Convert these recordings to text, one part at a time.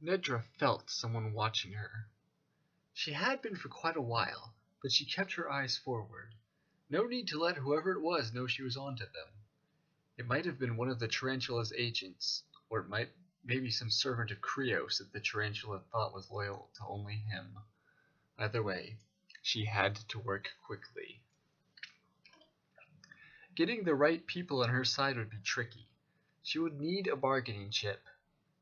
Nedra felt someone watching her. She had been for quite a while, but she kept her eyes forward. No need to let whoever it was know she was onto them. It might have been one of the tarantula's agents, or it might maybe some servant of Krios that the tarantula thought was loyal to only him. Either way, she had to work quickly. Getting the right people on her side would be tricky. She would need a bargaining chip.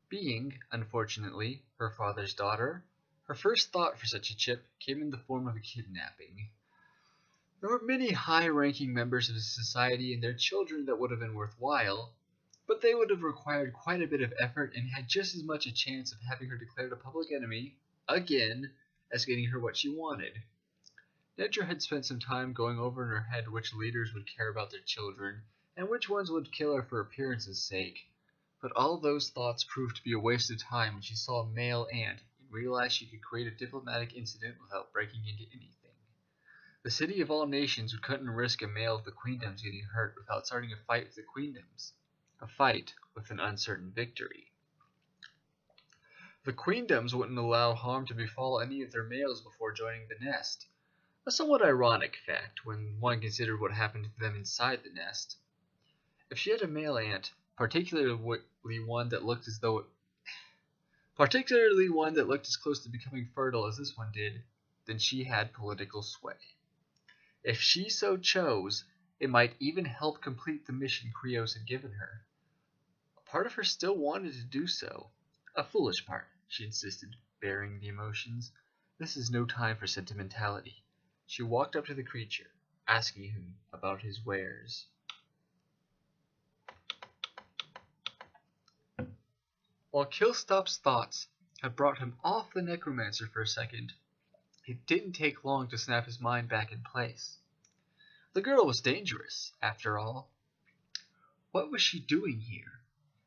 Being, unfortunately, her father's daughter, her first thought for such a chip came in the form of a kidnapping. There were many high-ranking members of the society and their children that would have been worthwhile, but they would have required quite a bit of effort and had just as much a chance of having her declared a public enemy, again, as getting her what she wanted. Nedra had spent some time going over in her head which leaders would care about their children, and which ones would kill her for appearance's sake. But all those thoughts proved to be a waste of time when she saw a male ant and realized she could create a diplomatic incident without breaking into anything. The city of all nations couldn't risk a male of the queendoms getting hurt without starting a fight with the queendoms. A fight with an uncertain victory. The queendoms wouldn't allow harm to befall any of their males before joining the nest. A somewhat ironic fact when one considered what happened to them inside the nest. If she had a male ant, particularly one that looked as close to becoming fertile as this one did, then she had political sway. If she so chose, it might even help complete the mission Krios had given her. A part of her still wanted to do so. A foolish part, she insisted, bearing the emotions. This is no time for sentimentality. She walked up to the creature, asking him about his wares. While Kilstop's thoughts had brought him off the necromancer for a second, it didn't take long to snap his mind back in place. The girl was dangerous, after all. What was she doing here?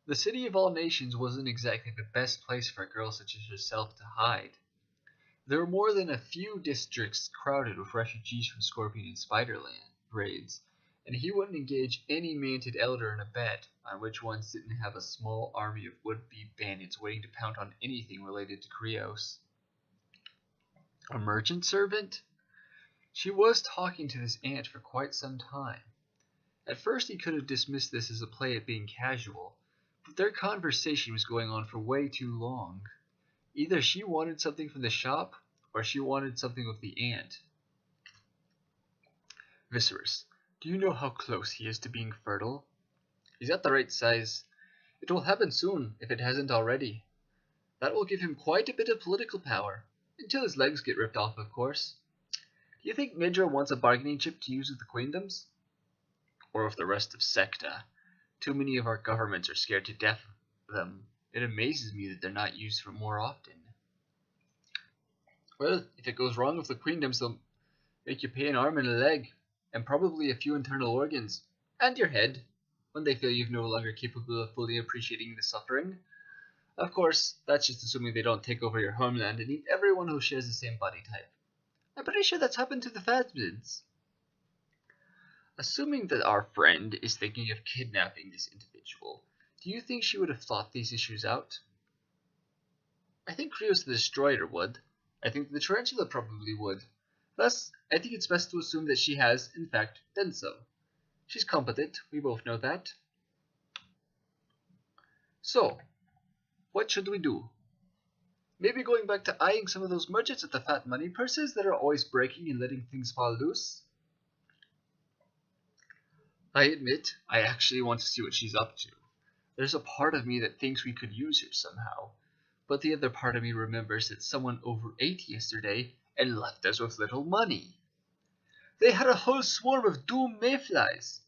The city of all nations wasn't exactly the best place for a girl such as herself to hide. There were more than a few districts crowded with refugees from Scorpion and Spiderland raids, and he wouldn't engage any manted elder in a bet on which ones didn't have a small army of would-be bandits waiting to pounce on anything related to Krios. A merchant servant? She was talking to this ant for quite some time. At first he could have dismissed this as a play at being casual, but their conversation was going on for way too long. Either she wanted something from the shop, or she wanted something with the ant. Viseris, do you know how close he is to being fertile? He's at the right size. It will happen soon, if it hasn't already. That will give him quite a bit of political power, until his legs get ripped off, of course. Do you think Nedra wants a bargaining chip to use with the queendoms? Or with the rest of Secta? Too many of our governments are scared to death of them. It amazes me that they're not used for more often. Well, if it goes wrong with the queendoms, they'll make you pay an arm and a leg, and probably a few internal organs, and your head, when they feel you're no longer capable of fully appreciating the suffering. Of course, that's just assuming they don't take over your homeland and eat everyone who shares the same body type. I'm pretty sure that's happened to the Phasmids. Assuming that our friend is thinking of kidnapping this individual, do you think she would have thought these issues out? I think Krios the Destroyer would. I think the Tarantula probably would. Thus, I think it's best to assume that she has, in fact, done so. She's competent, we both know that. So, what should we do? Maybe going back to eyeing some of those merchants with the fat money purses that are always breaking and letting things fall loose? I admit, I actually want to see what she's up to. There's a part of me that thinks we could use her somehow, but the other part of me remembers that someone overate yesterday and left us with little money. They had a whole swarm of doomed mayflies,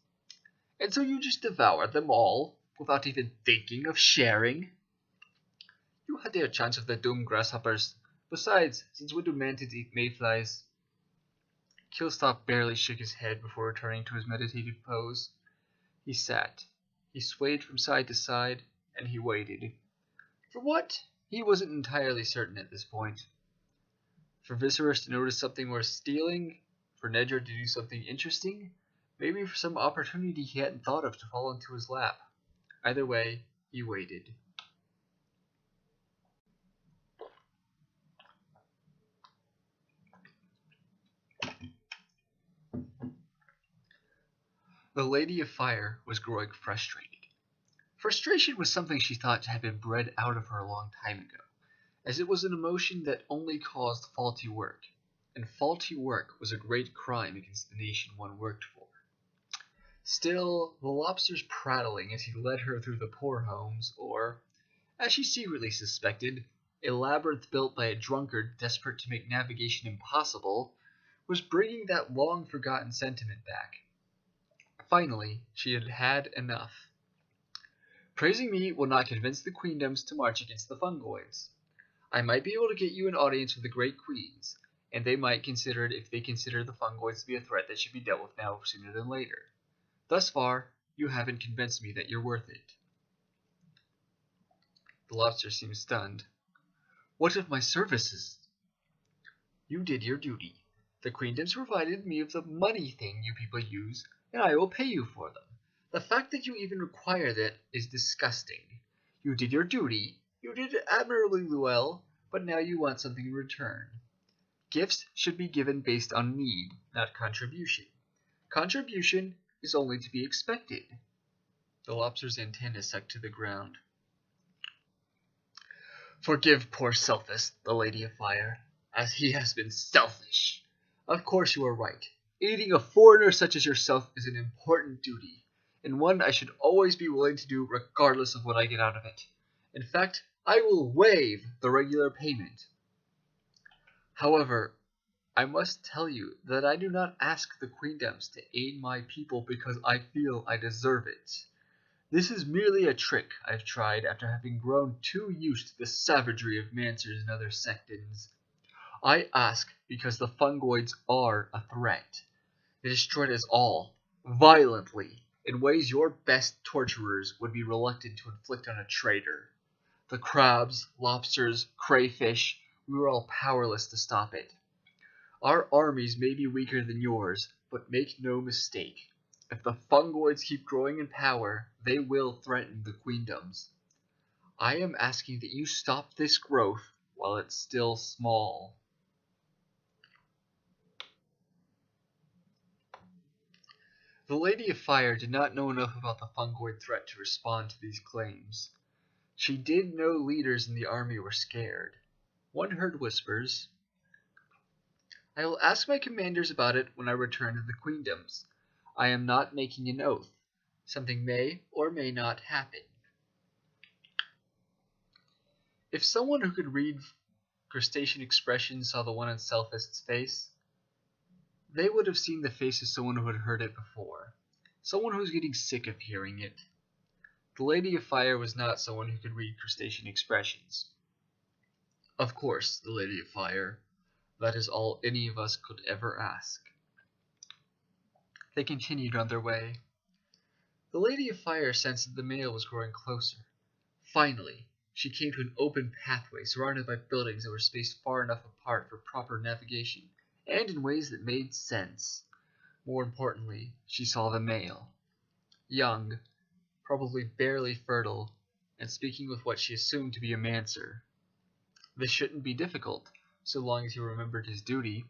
and so you just devoured them all without even thinking of sharing? You had your chance of the doomed grasshoppers. Besides, since we do mantids eat mayflies. Kilstop barely shook his head before returning to his meditative pose. He sat. He swayed from side to side, and he waited. For what? He wasn't entirely certain at this point. For Viseris to notice something worth stealing? For Nedra to do something interesting? Maybe for some opportunity he hadn't thought of to fall into his lap. Either way, he waited. The Lady of Fire was growing frustrated. Frustration was something she thought had been bred out of her a long time ago, as it was an emotion that only caused faulty work, and faulty work was a great crime against the nation one worked for. Still, the lobster's prattling as he led her through the poor homes, or, as she secretly suspected, a labyrinth built by a drunkard desperate to make navigation impossible, was bringing that long-forgotten sentiment back. Finally, she had had enough. Praising me will not convince the queendoms to march against the fungoids. I might be able to get you an audience with the great queens, and they might consider it if they consider the fungoids to be a threat that should be dealt with now sooner than later. Thus far, you haven't convinced me that you're worth it. The lobster seemed stunned. What of my services? You did your duty. The queendoms provided me with the money thing you people use, and I will pay you for them. The fact that you even require that is disgusting. You did your duty, you did it admirably well, but now you want something in return. Gifts should be given based on need, not contribution. Contribution is only to be expected. The lobster's antennae stuck to the ground. Forgive poor Selphus, the Lady of Fire, as he has been selfish. Of course you are right. Aiding a foreigner such as yourself is an important duty, and one I should always be willing to do regardless of what I get out of it. In fact, I will waive the regular payment. However, I must tell you that I do not ask the queendoms to aid my people because I feel I deserve it. This is merely a trick I've tried after having grown too used to the savagery of Mancers and other sectants. I ask because the fungoids are a threat. They destroyed us all, violently, in ways your best torturers would be reluctant to inflict on a traitor. The crabs, lobsters, crayfish, we were all powerless to stop it. Our armies may be weaker than yours, but make no mistake. If the fungoids keep growing in power, they will threaten the queendoms. I am asking that you stop this growth while it's still small. The Lady of Fire did not know enough about the fungoid threat to respond to these claims. She did know leaders in the army were scared. One heard whispers. I will ask my commanders about it when I return to the queendoms. I am not making an oath. Something may or may not happen. If someone who could read crustacean expressions saw the one on Selphust's face, they would have seen the face of someone who had heard it before. Someone who was getting sick of hearing it. The Lady of Fire was not someone who could read crustacean expressions. Of course, the Lady of Fire. That is all any of us could ever ask. They continued on their way. The Lady of Fire sensed that the mail was growing closer. Finally, she came to an open pathway surrounded by buildings that were spaced far enough apart for proper navigation, and in ways that made sense. More importantly, she saw the male. Young, probably barely fertile, and speaking with what she assumed to be a mancer. This shouldn't be difficult, so long as he remembered his duty.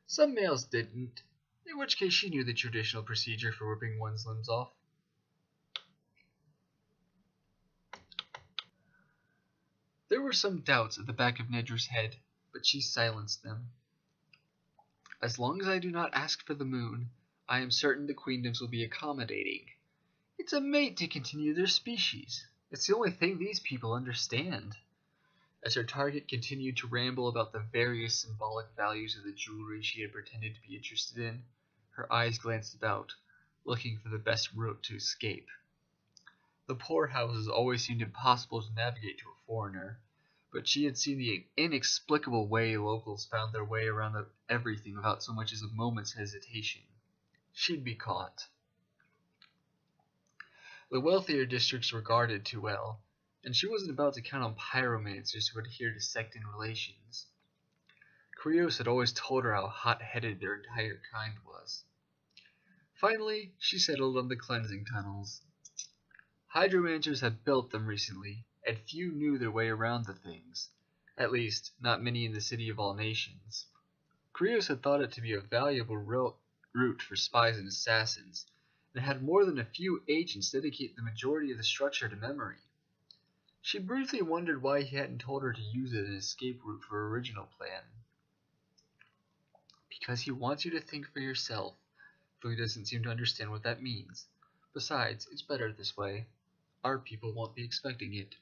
Some males didn't, in which case she knew the traditional procedure for ripping one's limbs off. There were some doubts at the back of Nedra's head, but she silenced them. As long as I do not ask for the moon, I am certain the queendoms will be accommodating. It's a mate to continue their species. It's the only thing these people understand. As her target continued to ramble about the various symbolic values of the jewelry she had pretended to be interested in, her eyes glanced about, looking for the best route to escape. The poorhouses always seemed impossible to navigate to a foreigner, but she had seen the inexplicable way locals found their way around everything without so much as a moment's hesitation. She'd be caught. The wealthier districts were guarded too well, and she wasn't about to count on pyromancers who adhere to sectan relations. Krios had always told her how hot-headed their entire kind was. Finally, she settled on the cleansing tunnels. Hydromancers had built them recently, and few knew their way around the things. At least, not many in the city of all nations. Krios had thought it to be a valuable route for spies and assassins, and had more than a few agents dedicate the majority of the structure to memory. She briefly wondered why he hadn't told her to use it as an escape route for her original plan. Because he wants you to think for yourself, though he doesn't seem to understand what that means. Besides, it's better this way. Our people won't be expecting it.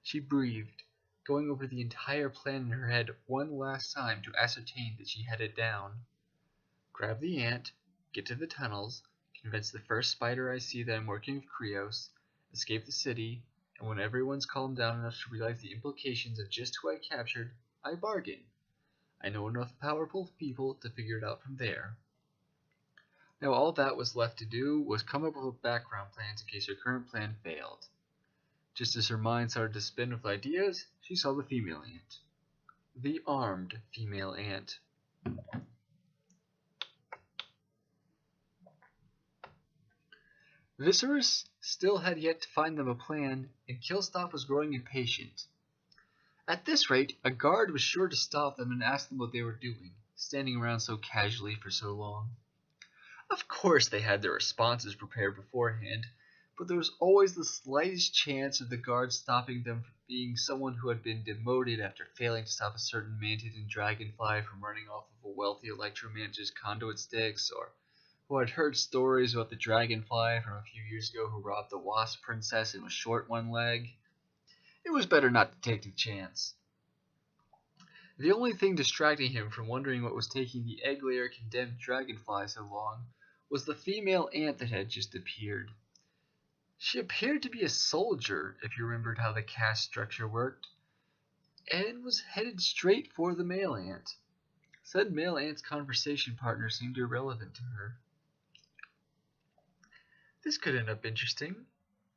She breathed, going over the entire plan in her head one last time to ascertain that she had it down. Grab the ant, get to the tunnels, convince the first spider I see that I'm working with Krios, escape the city, and when everyone's calmed down enough to realize the implications of just who I captured, I bargain. I know enough powerful people to figure it out from there. Now all that was left to do was come up with background plans in case her current plan failed. Just as her mind started to spin with ideas, she saw the female ant. The armed female ant. Viseris still had yet to find them a plan, and Kilstop was growing impatient. At this rate, a guard was sure to stop them and ask them what they were doing, standing around so casually for so long. Of course they had their responses prepared beforehand, but there was always the slightest chance of the guard stopping them from being someone who had been demoted after failing to stop a certain mantid and dragonfly from running off of a wealthy electromanager's conduit sticks, or who had heard stories about the dragonfly from a few years ago who robbed the wasp princess and was short one leg. It was better not to take the chance. The only thing distracting him from wondering what was taking the egg-layer condemned dragonfly so long was the female ant that had just appeared. She appeared to be a soldier, if you remembered how the caste structure worked, and was headed straight for the male ant. Said male ant's conversation partner seemed irrelevant to her. This could end up interesting,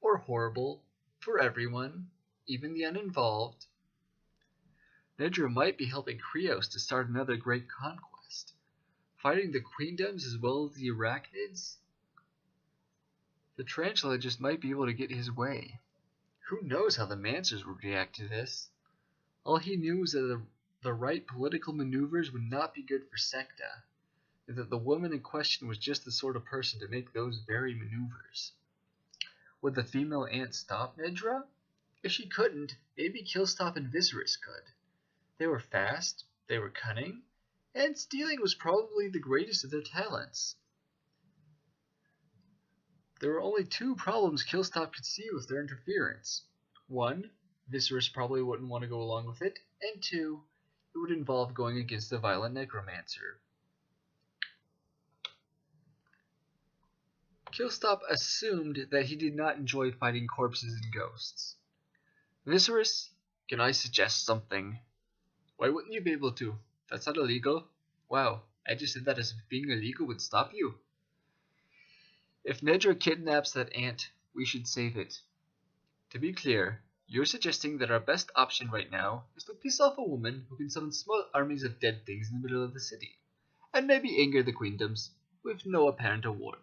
or horrible, for everyone, even the uninvolved. Nedra might be helping Krios to start another great conquest, fighting the queendoms as well as the arachnids. The tarantula just might be able to get his way. Who knows how the Mancers would react to this? All he knew was that the right political maneuvers would not be good for Secta, and that the woman in question was just the sort of person to make those very maneuvers. Would the female ant stop Nedra? If she couldn't, maybe Kilstop and Viseris could. They were fast, they were cunning, and stealing was probably the greatest of their talents. There were only two problems Kilstop could see with their interference. One, Viseris probably wouldn't want to go along with it, and two, it would involve going against the violent necromancer. Kilstop assumed that he did not enjoy fighting corpses and ghosts. Viseris, can I suggest something? Why wouldn't you be able to? That's not illegal. Wow, I just said that as if being illegal would stop you. If Nedra kidnaps that ant, we should save it. To be clear, you're suggesting that our best option right now is to piss off a woman who can summon small armies of dead things in the middle of the city, and maybe anger the queendoms with no apparent reward.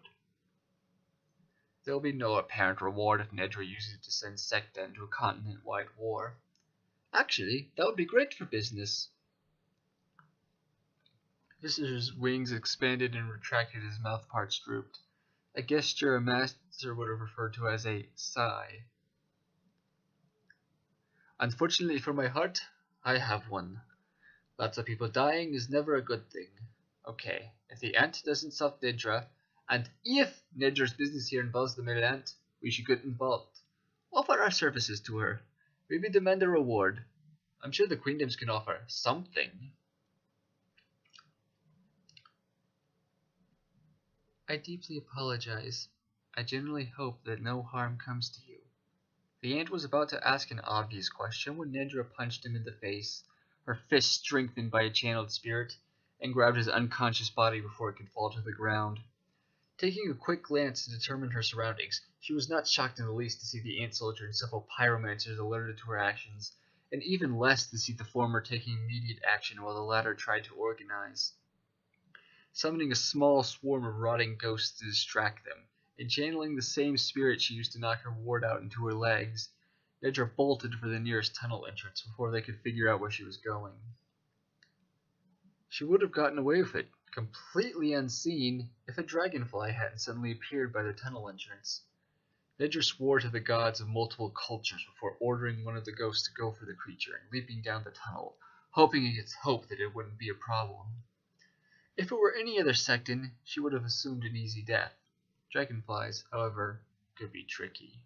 There'll be no apparent reward if Nedra uses it to send Secta into a continent-wide war. Actually, that would be great for business. Viseris' wings expanded and retracted, his mouth parts drooped. A gesture a master would have referred to as a sigh. Unfortunately for my heart, I have one. Lots of people dying is never a good thing. Okay, if the ant doesn't stop Nedra, and if Nedra's business here involves the male ant, we should get involved. Offer our services to her. Maybe demand a reward. I'm sure the queendoms can offer something. I deeply apologize. I genuinely hope that no harm comes to you. The ant was about to ask an obvious question when Nedra punched him in the face, her fist strengthened by a channeled spirit, and grabbed his unconscious body before it could fall to the ground. Taking a quick glance to determine her surroundings, she was not shocked in the least to see the ant soldier and several pyromancers alerted to her actions, and even less to see the former taking immediate action while the latter tried to organize. Summoning a small swarm of rotting ghosts to distract them, and channeling the same spirit she used to knock her ward out into her legs, Nedra bolted for the nearest tunnel entrance before they could figure out where she was going. She would have gotten away with it, completely unseen if a dragonfly hadn't suddenly appeared by the tunnel entrance. Nedra swore to the gods of multiple cultures before ordering one of the ghosts to go for the creature and leaping down the tunnel, hoping against hope that it wouldn't be a problem. If it were any other secton, she would have assumed an easy death. Dragonflies, however, could be tricky.